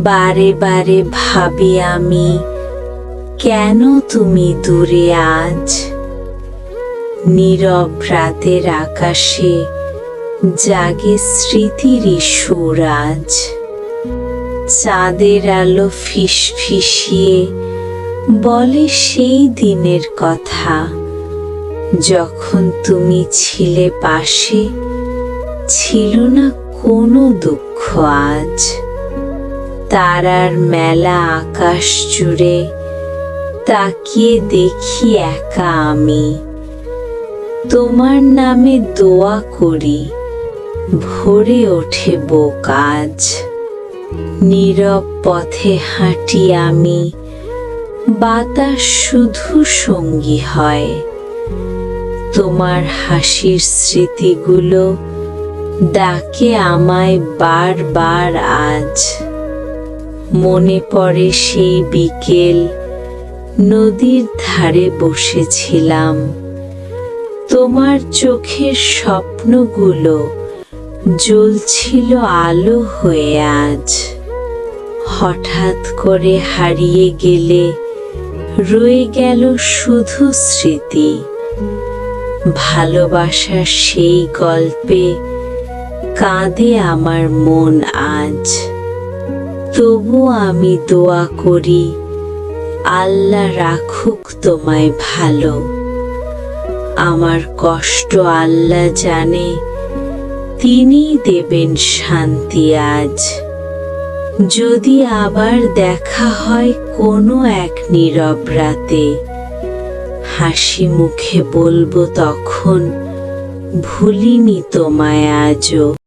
বারে বারে ভাবি আমি, কেন তুমি দূরে আজ? নীরব রাতের আকাশে জাগে স্মৃতির সুর আজ। চাঁদের আলো ফিসফিসিয়ে বলে সেই দিনের কথা, যখন তুমি ছিলে পাশে, ছিল না কোনো দুঃখ আজ। তারার মেলা আকাশ জুড়ে তাকিয়ে দেখি একা আমি, তোমার নামে দোয়া করি, ভরে ওঠে বুক আজ। নীরব পথে হাঁটি আমি, বাতাস শুধু সঙ্গী হয়, তোমার হাসির স্মৃতিগুলো ডাকে আমায় বারবার আজ। মনে পড়ে সেই বিকেল, নদীর ধারে বসেছিলাম, তোমার চোখের স্বপ্নগুলো জ্বলছিল আলো হয়ে আজ। হঠাৎ করে হারিয়ে গেলে রয়ে গেল শুধু স্মৃতি, ভালোবাসার সেই গল্পে কাঁদে আমার মন আজ। তবু আমি দোয়া করি, আল্লাহ রাখুক তোমায় ভালো। আমার কষ্ট আল্লাহ জানে, তিনিই দেবেন শান্তি আজ। যদি আবার দেখা হয় কোনো এক নীরব রাতে, হাসি মুখে বলবো তখন, ভুলিনি তোমায় আজও।